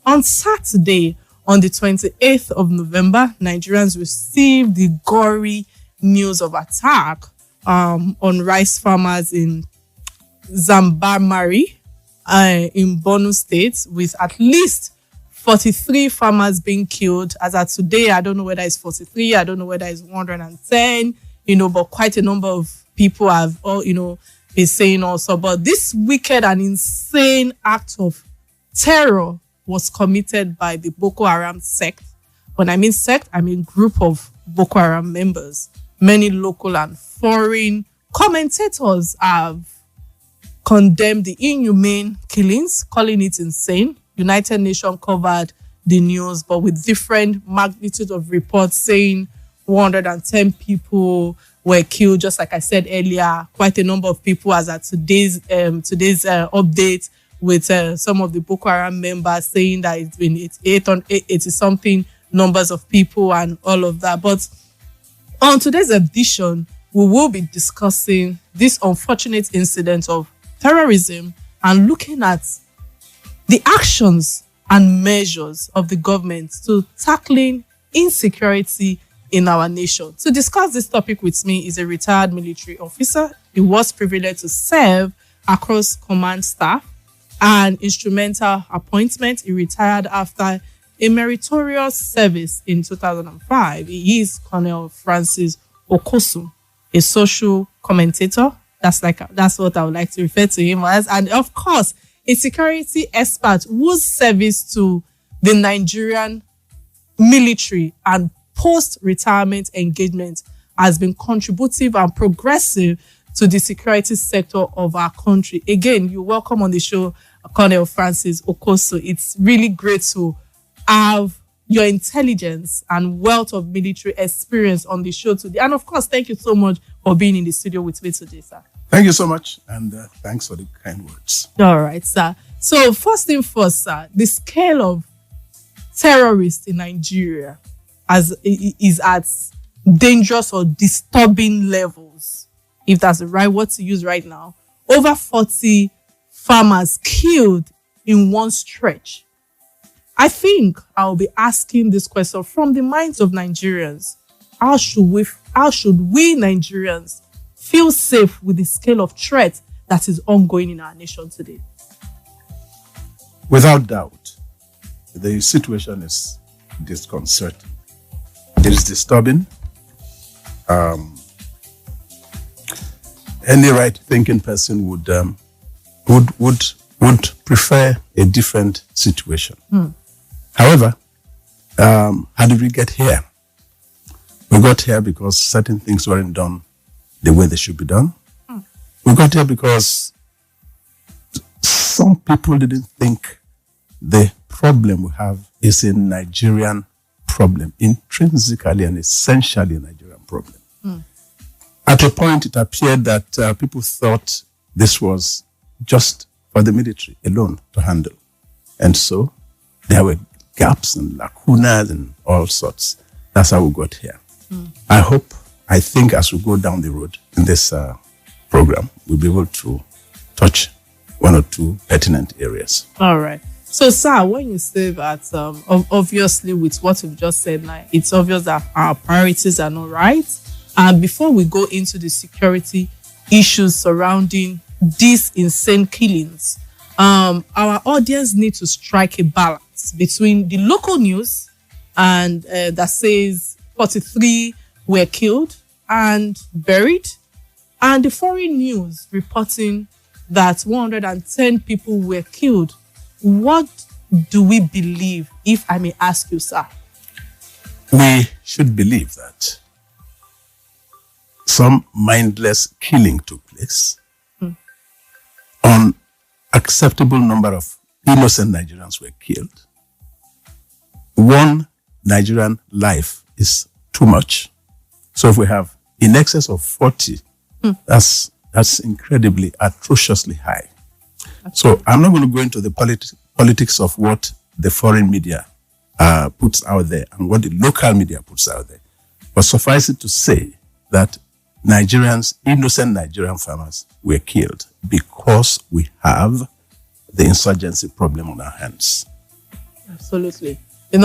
On Saturday, on the 28th of November, Nigerians received the gory news of attack on rice farmers in Zambamari in Borno State, with at least 43 farmers being killed. As of today, I don't know whether it's 43, I don't know whether it's 110, but quite a number of people have been saying also. But this wicked and insane act of terror was committed by the Boko Haram sect. When I mean sect, I mean group of Boko Haram members. Many local and foreign commentators have condemned the inhumane killings, calling it insane. United Nations covered the news, but with different magnitude of reports saying 110 people were killed. Just like I said earlier, quite a number of people as at today's update with some of the Boko Haram members saying that it's been 80 something numbers of people and all of that. But on today's edition, we will be discussing this unfortunate incident of terrorism and looking at the actions and measures of the government to tackling insecurity in our nation. To discuss this topic with me is a retired military officer. He was privileged to serve across command staff and instrumental appointment. He retired after a meritorious service in 2005. He is Colonel Francis Okosun, a social commentator. That's what I would like to refer to him as. And of course, a security expert whose service to the Nigerian military and post-retirement engagement has been contributive and progressive to the security sector of our country. Again, you're welcome on the show, Colonel Francis Okosun. It's really great to have your intelligence and wealth of military experience on the show today. And of course, thank you so much for being in the studio with me today, sir. Thank you so much, and thanks for the kind words. All right, sir. So first thing first, sir, the scale of terrorists in Nigeria is at dangerous or disturbing levels, if that's the right word to use right now. Over 40 farmers killed in one stretch. I think I'll be asking this question from the minds of Nigerians. How should we Nigerians feel safe with the scale of threat that is ongoing in our nation today? Without doubt, the situation is disconcerting. It is disturbing. Any right-thinking person would prefer a different situation. However, how did we get here? We got here because certain things weren't done the way they should be done. We got here because some people didn't think the problem we have is a Nigerian problem, intrinsically and essentially a Nigerian problem. At a point, it appeared that people thought this was just for the military alone to handle. And so there were gaps and lacunas and all sorts. That's how we got here. I think as we go down the road in this program, we'll be able to touch one or two pertinent areas. All right. So, sir, when you say that, obviously with what you've just said now, it's obvious that our priorities are not right. And before we go into the security issues surrounding these insane killings, our audience need to strike a balance between the local news and that says 43 were killed and buried, and the foreign news reporting that 110 people were killed. What do we believe, if I may ask you, sir? We should believe that some mindless killing took place. Unacceptable number of innocent Nigerians were killed. One Nigerian life is too much. So if we have in excess of 40, that's incredibly, atrociously high. So I'm not going to go into the politics of what the foreign media puts out there and what the local media puts out there. But suffice it to say that innocent Nigerian farmers were killed because we have the insurgency problem on our hands. Absolutely. The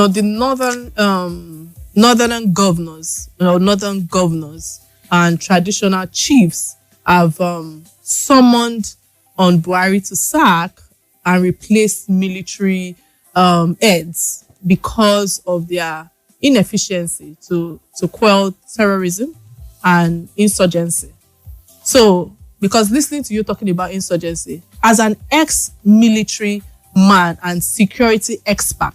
northern governors and traditional chiefs have summoned on Buhari to sack and replace military heads because of their inefficiency to quell terrorism and insurgency. So, because listening to you talking about insurgency, as an ex-military man and security expert,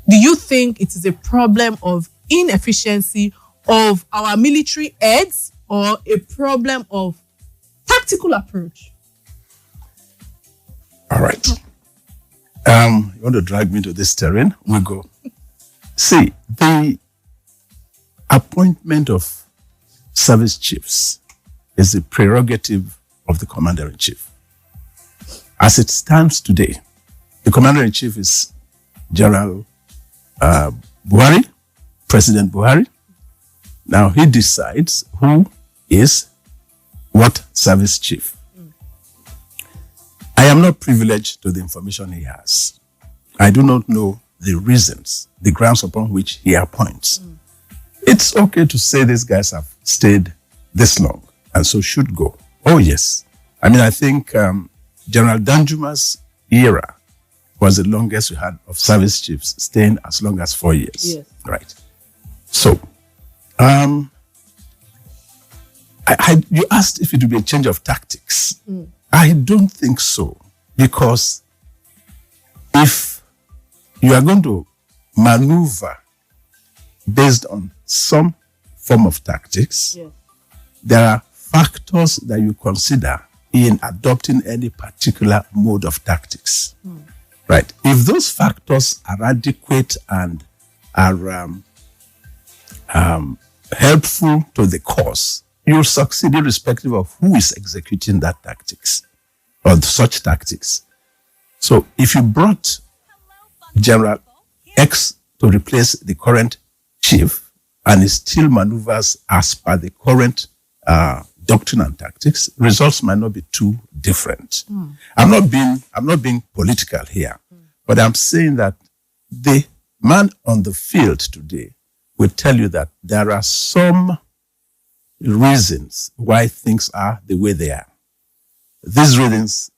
do you think it is a problem of inefficiency of our military heads or a problem of tactical approach? All right. You want to drag me to this terrain? We'll go. See, the appointment of service chiefs is the prerogative of the commander-in-chief. As it stands today, the commander-in-chief is General Buhari, President Buhari. Now he decides who is what service chief. I am not privileged to the information he has. I do not know the reasons, the grounds upon which he appoints. It's okay to say these guys have stayed this long and so should go. Oh, yes. I mean, I think General Danjuma's era was the longest we had of service chiefs staying as long as 4 years. Yes. Right. So, you asked if it would be a change of tactics. I don't think so, because if you are going to maneuver based on some form of tactics, there are factors that you consider in adopting any particular mode of tactics. Right. If those factors are adequate and are helpful to the cause, you'll succeed irrespective of who is executing that tactics or such tactics. So if you brought General X to replace the current chief and he still maneuvers as per the current doctrine and tactics, results might not be too different. I'm not being political here, but I'm saying that the man on the field today will tell you that there are some reasons why things are the way they are. These reasons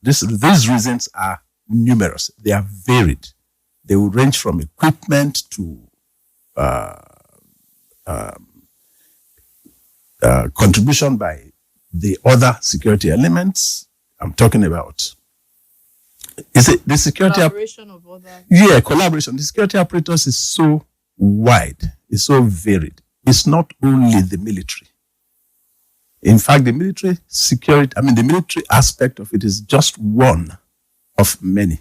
are numerous. They are varied. They will range from equipment to contribution by the other security elements. I'm talking about the security collaboration of other. Yeah, collaboration. The security apparatus is so wide, it's so varied. It's not only the military. In fact, the military aspect of it is just one of many.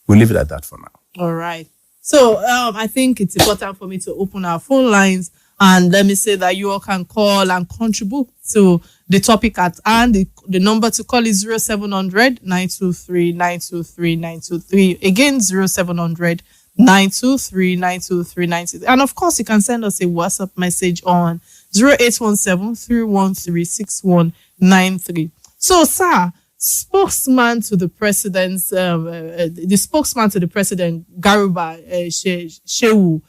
We'll leave it at that for now. All right. So I think it's important for me to open our phone lines, and let me say that you all can call and contribute to the topic at hand. The number to call is 0700 923 923 923. Again, 0700 923 923 923. And of course, you can send us a WhatsApp message on 0817 313 6193. So, sir, the spokesman to the president, Garba Shehu,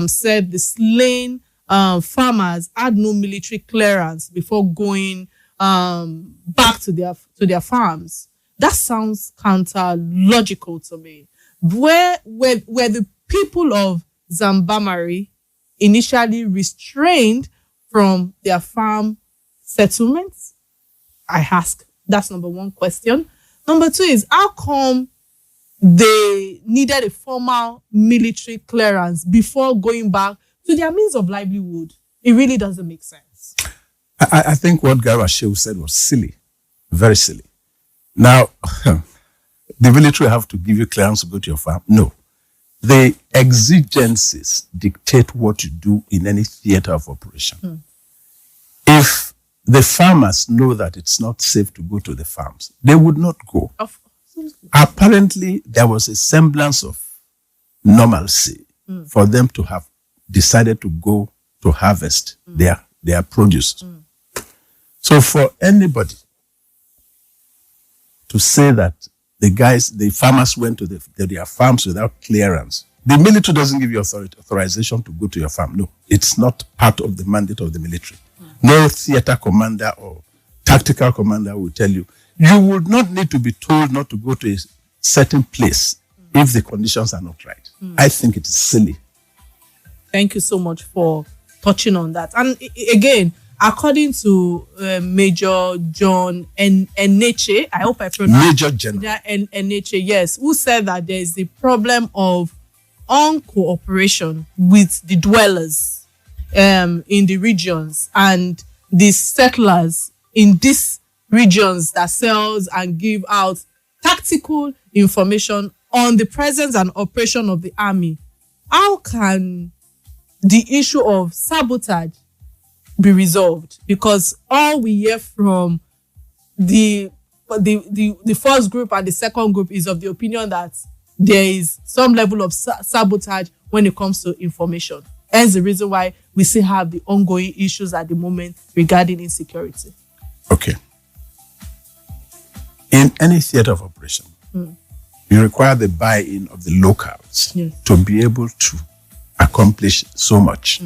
said the slain farmers had no military clearance before going back to their farms. That sounds counter-logical to me. Were the people of Zambamari initially restrained from their farm settlements? I ask. That's number one question. Number two is, how come they needed a formal military clearance before going back to their means of livelihood? It really doesn't make sense. I think what Garba Shehu said was silly. Very silly. Now, the military have to give you clearance to go to your farm? No. The exigencies dictate what you do in any theater of operation. If the farmers know that it's not safe to go to the farms, they would not go. Apparently, there was a semblance of normalcy for them to have decided to go to harvest their produce. So for anybody to say that the farmers went to their farms without clearance. The military doesn't give you authorization to go to your farm. No, it's not part of the mandate of the military. No theater commander or tactical commander will tell you. You would not need to be told not to go to a certain place if the conditions are not right. I think it is silly. Thank you so much for touching on that. And again, according to Major John Eneche, I hope I pronounced Major General Eneche, yes, who said that there is a problem of uncooperation with the dwellers in the regions and the settlers in these regions that sells and give out tactical information on the presence and operation of the army. How can the issue of sabotage be resolved? Because all we hear from the first group and the second group is of the opinion that there is some level of sabotage when it comes to information. Hence the reason why we still have the ongoing issues at the moment regarding insecurity. Okay. In any theater of operation, you require the buy-in of the locals to be able to accomplish so much.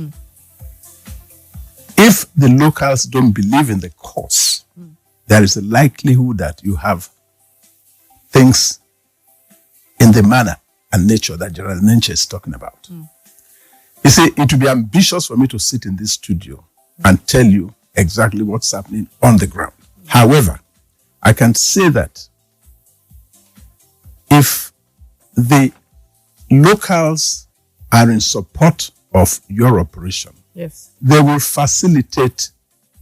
If the locals don't believe in the cause, there is a likelihood that you have things in the manner and nature that General Nenche is talking about. You see, it would be ambitious for me to sit in this studio and tell you exactly what's happening on the ground. However, I can say that if the locals are in support of your operation, they will facilitate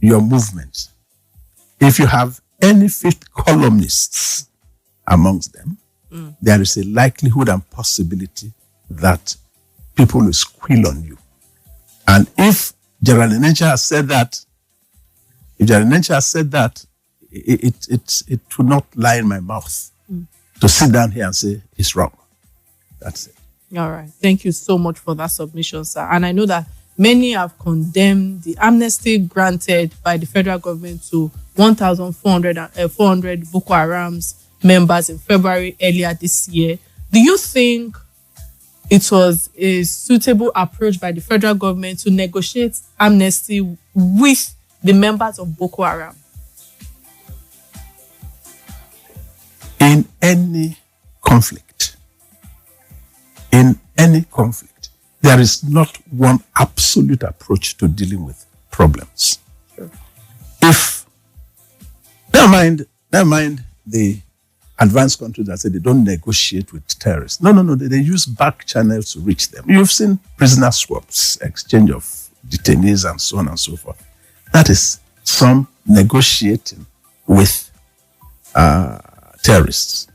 your movement. If you have any fifth columnists amongst them, there is a likelihood and possibility that people will squeal on you. And if General Nenche has said that, it would not lie in my mouth to sit down here and say he's wrong. That's it. All right. Thank you so much for that submission, sir. And I know that many have condemned the amnesty granted by the federal government to 1,400 Boko Haram's members in February earlier this year. Do you think it was a suitable approach by the federal government to negotiate amnesty with the members of Boko Haram? In any conflict, there is not one absolute approach to dealing with problems. Sure. If, never mind the advanced countries that say they don't negotiate with terrorists. No, they use back channels to reach them. You've seen prisoner swaps, exchange of detainees and so on and so forth. That is some negotiating with terrorists.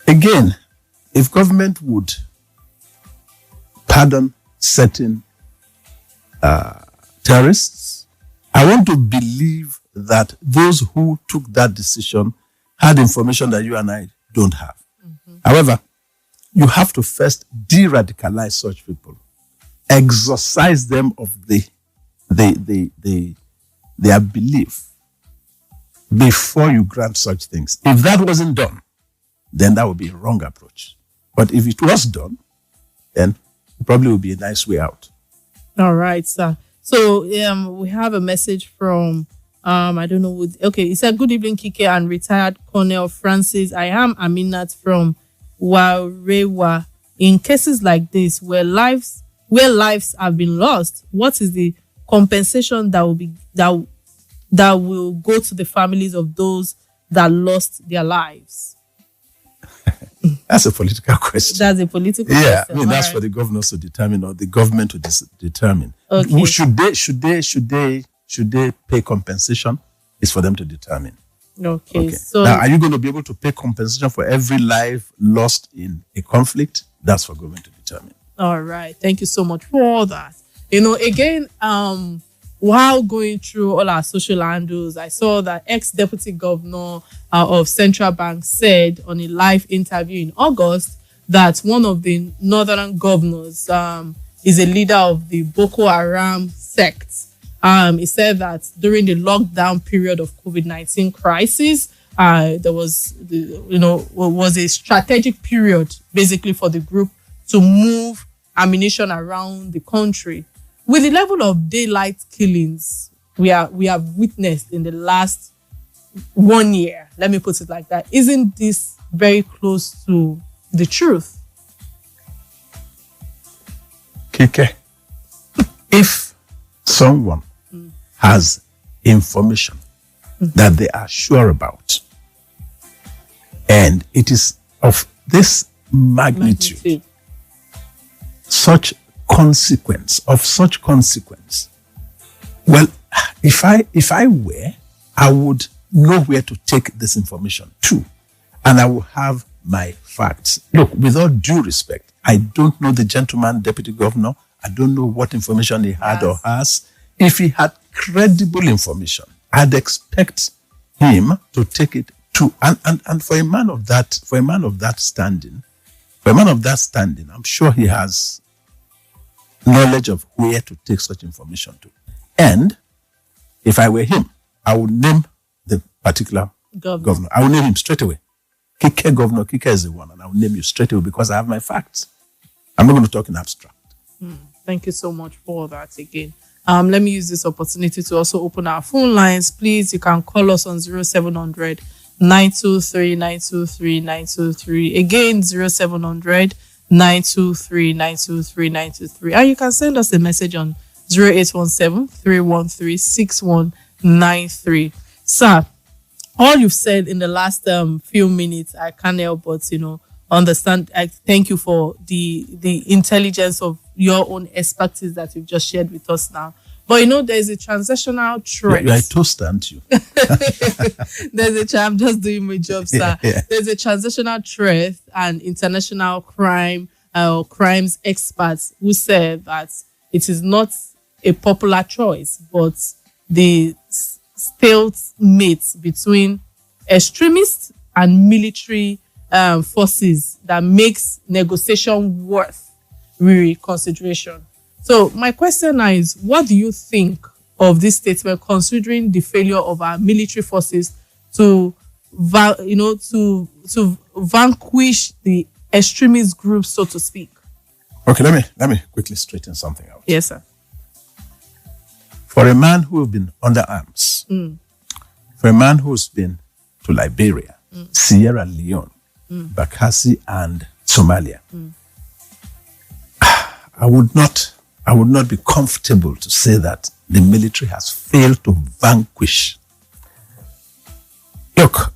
Again, if government would pardon certain terrorists, I want to believe that those who took that decision had information that you and I don't have. However, you have to first de-radicalize such people, exorcise them of their belief before you grant such things. If that wasn't done, then that would be a wrong approach. But if it was done, then it probably would be a nice way out. All right, sir. So we have a message from I don't know. Okay, it said, "Good evening, Kike and retired Colonel Francis. I am Aminat from Warewa. In cases like this, where lives have been lost, what is the compensation that will go to the families of those that lost their lives?" That's a political question. That's a political question. Yeah, I mean, that's for the governors to determine, or the government to determine. Okay. Should they pay compensation? It's for them to determine. Okay. So now, are you going to be able to pay compensation for every life lost in a conflict? That's for government to determine. All right. Thank you so much for all that. Again, while going through all our social handles, I saw that ex-deputy governor of Central Bank said on a live interview in August that one of the northern governors is a leader of the Boko Haram sect. He said that during the lockdown period of COVID-19 crisis, there was, was a strategic period basically for the group to move ammunition around the country. With the level of daylight killings we have witnessed in the last 1 year, let me put it like that, isn't this very close to the truth? Kike, if someone has information that they are sure about, and it is of this magnitude, such consequence, well, if I were, I would know where to take this information to, and I will have my facts. Look, with all due respect, I don't know the gentleman deputy governor. I don't know what information he had or has. If he had credible information, I'd expect him to take it to, and for a man of that standing, I'm sure he has knowledge of where to take such information to. And if I were him, I would name the particular governor. I would name him straight away. Kike governor, Kike is the one, and I will name you straight away because I have my facts. I'm not going to talk in abstract. Thank you so much for that again. Let me use this opportunity to also open our phone lines. Please, you can call us on 0700 923 923 923. Again, 0700 923 923 923. And you can send us a message on 0817 313 6193. Sir, all you've said in the last few minutes, I can't help but, understand. I thank you for the intelligence of your own expertise that you've just shared with us now. But there's a transactional threat. You're a toast, aren't you? I'm just doing my job, sir. Yeah. There's a transactional threat, and international crime or crimes experts who say that it is not a popular choice, but the stalemate between extremists and military forces that makes negotiation worth reconsideration. So my question now is, what do you think of this statement, considering the failure of our military forces to vanquish the extremist groups, so to speak? Okay, let me quickly straighten something out. Yes, sir. For a man who has been under arms, for a man who's been to Liberia, Sierra Leone, Bakassi, and Somalia, I would not be comfortable to say that the military has failed to vanquish. Look,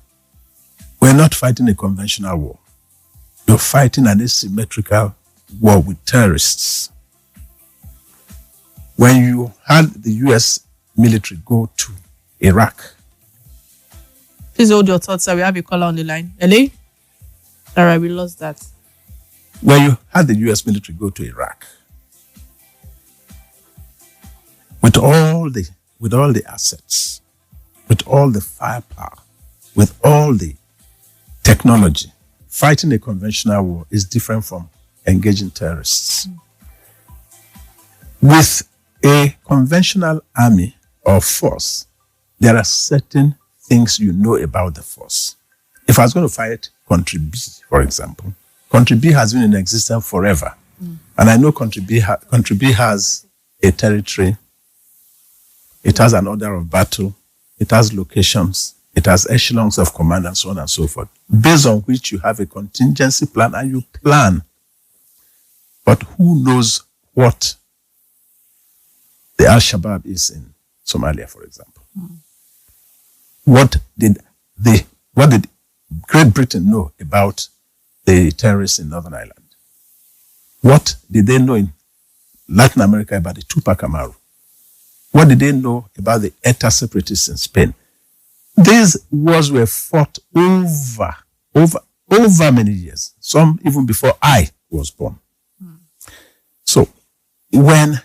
we're not fighting a conventional war. You're fighting an asymmetrical war with terrorists. When you had the U.S. military go to Iraq. Please hold your thoughts, sir. We have a caller on the line. Hello? All right, we lost that. When you had the U.S. military go to Iraq, with all the assets, with all the firepower, with all the technology, fighting a conventional war is different from engaging terrorists. With a conventional army or force, there are certain things you know about the force. If I was going to fight Country B, for example, Country B has been in existence forever. And I know Country B has a territory, it has an order of battle, it has locations, it has echelons of command, and so on and so forth, based on which you have a contingency plan and you plan. But who knows what the Al-Shabaab is in Somalia, for example? What did Great Britain know about the terrorists in Northern Ireland? What did they know in Latin America about the Tupac Amaru? What did they know about the ETA separatists in Spain? These wars were fought over many years, some even before I was born. So when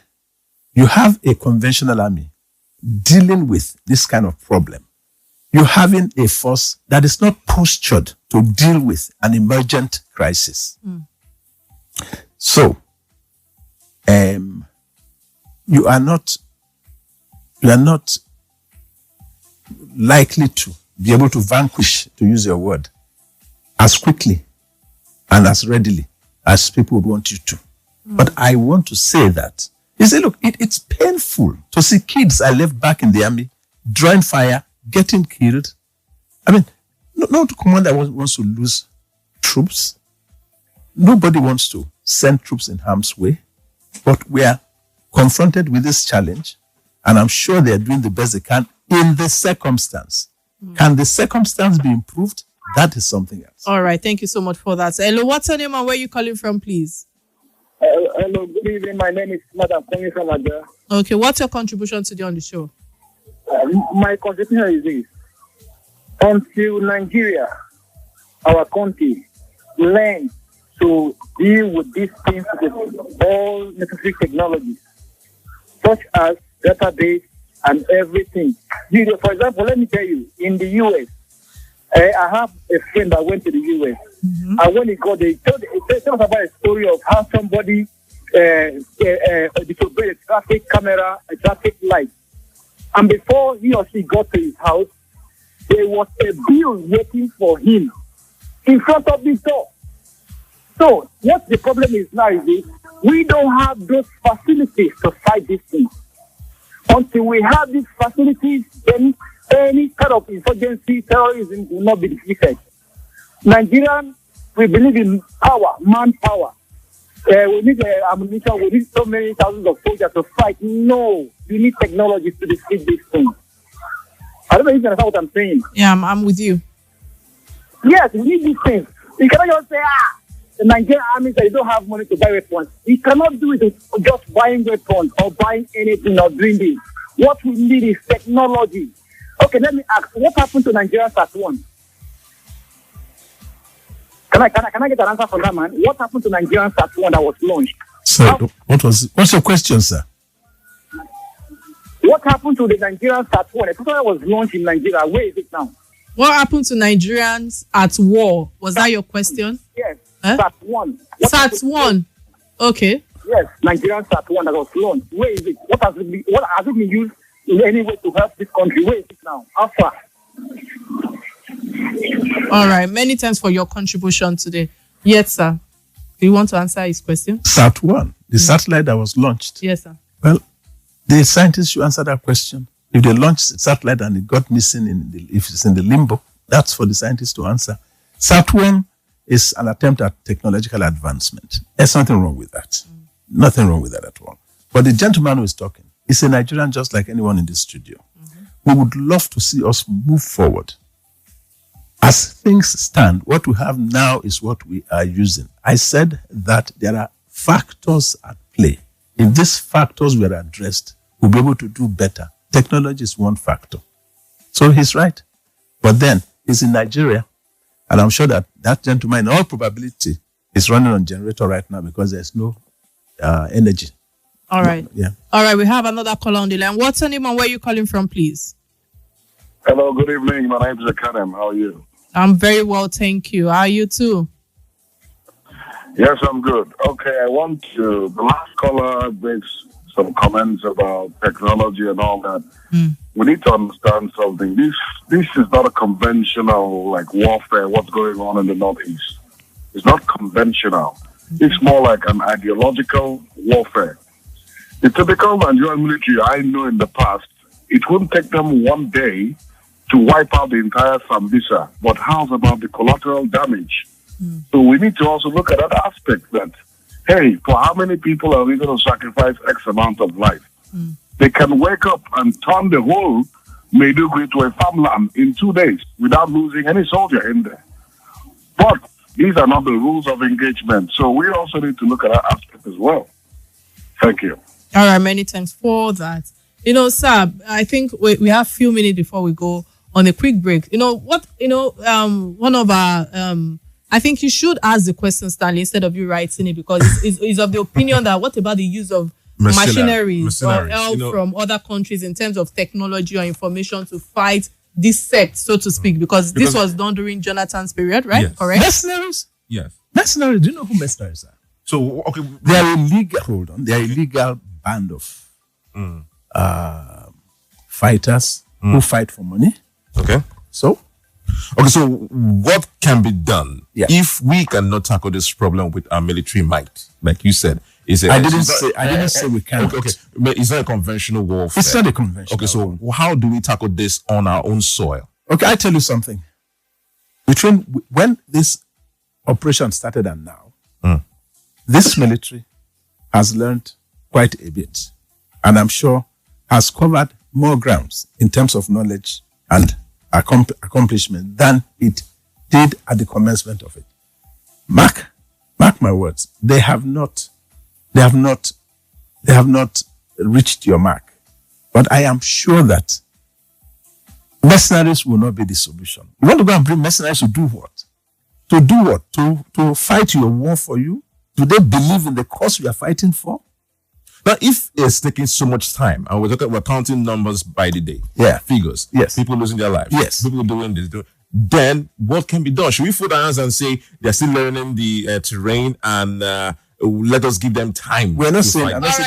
you have a conventional army dealing with this kind of problem, you're having a force that is not postured to deal with an emergent crisis. So, you are not likely to be able to vanquish, to use your word, as quickly and as readily as people would want you to. But I want to say that, you say, look, it's painful to see kids I left back in the army drawing fire, getting killed. I mean, no commander wants to lose troops. Nobody wants to send troops in harm's way. But we are confronted with this challenge, and I'm sure they are doing the best they can in the circumstance. Can the circumstance be improved? That is something else. All right. Thank you so much for that. Hello, what's your name and where are you calling from, please? Hello, good evening. My name is Madam calling from Aja. Okay, what's your contribution today on the show? My contribution is this. Until Nigeria, our country, learn to deal with these things with all necessary technologies, such as database and everything. For example, let me tell you, in the U.S., I have a friend that went to the U.S. And when he got there, he told us about a story of how somebody disobeyed a traffic camera, a traffic light. And before he or she got to his house, there was a bill waiting for him in front of the door. So what the problem is now is this: we don't have those facilities to fight these things. Until we have these facilities, then any kind of insurgency, terrorism will not be defeated. Nigerians, we believe in power, manpower. We need ammunition, we need so many thousands of soldiers to fight. No, we need technology to defeat these things. I don't know if you understand what I'm saying. Yeah, I'm with you. Yes, we need these things. You cannot just say, the Nigerian army, they don't have money to buy weapons. You cannot do it with just buying weapons or buying anything or doing this. What we need is technology. Okay, let me ask, what happened to Nigerian SAT-1? Can I get an answer from that, man? What happened to Nigerian SAT-1 that was launched? So, what's your question, sir? What happened to the Nigerian SAT-1? The program was launched in Nigeria. Where is it now? What happened to Nigerians at war? Was that your question? Yes, SAT-1. SAT-1. Okay. Yes, Nigerian SAT-1 that was launched. Where is it? What has it been used in any way to help this country? Where is it now? How far? All right. Many thanks for your contribution today. Yes, sir. Do you want to answer his question? SAT-1, the satellite that was launched. Yes, sir. Well, the scientists should answer that question. If they launched a satellite and it got missing, if it's in the limbo, that's for the scientists to answer. SAT-1 is an attempt at technological advancement. There's nothing wrong with that. Nothing wrong with that at all. But the gentleman who is talking is a Nigerian just like anyone in this studio. We would love to see us move forward. As things stand, what we have now is what we are using. I said that there are factors at play. If these factors were addressed, we'll be able to do better. Technology is one factor. So he's right. But then he's in Nigeria, and I'm sure that that gentleman, in all probability, is running on generator right now because there's no energy. All right. Yeah. All right. We have another caller on the line. What's your name and where are you calling from, please? Hello, good evening. My name is Akadem. How are you? I'm very well, thank you. How are you too? Yes, I'm good. Okay, the last caller makes some comments about technology and all that. We need to understand something. This is not a conventional warfare, what's going on in the Northeast. It's not conventional. It's more like an ideological warfare. The typical Nigerian military I know in the past, it wouldn't take them one day to wipe out the entire Sambisa. But how's about the collateral damage? So we need to also look at that aspect that, hey, for how many people are we going to sacrifice X amount of life? They can wake up and turn the whole Maiduguri to a farmland in 2 days without losing any soldier in there. But these are not the rules of engagement. So we also need to look at that aspect as well. Thank you. All right, many thanks for that. You know, sir, I think we have a few minutes before we go on a quick break. One of our, I think you should ask the question, Stanley, instead of you writing it, because it's of the opinion that what about the use of machineries or help from other countries in terms of technology or information to fight this sect, so to speak, because this was done during Jonathan's period, right? Yes. Correct? Mercenaries? Yes. Mercenaries, do you know who mercenaries are? So, okay. They are illegal. Hold on. They are illegal band of fighters who fight for money. Okay. So Okay, so what can be done Yes. if we cannot tackle this problem with our military might? Like you said, I didn't say we can't. Okay, but it's not a conventional warfare. It's not a conventional. Okay, so how do we tackle this on our own soil? Okay, I tell you something. When this operation started and now, this military has learned quite a bit, and I'm sure has covered more grounds in terms of knowledge and accomplishment than it did at the commencement of it. Mark my words. They have not reached your mark. But I am sure that mercenaries will not be the solution. You want to go and bring mercenaries to do what? To do what? To fight your war for you? Do they believe in the cause we are fighting for? Now, if it's taking so much time, and we're counting numbers by the day, figures, people losing their lives, people doing this, then what can be done? Should we fold our hands and say they're still learning the terrain and let us give them time? We're not saying.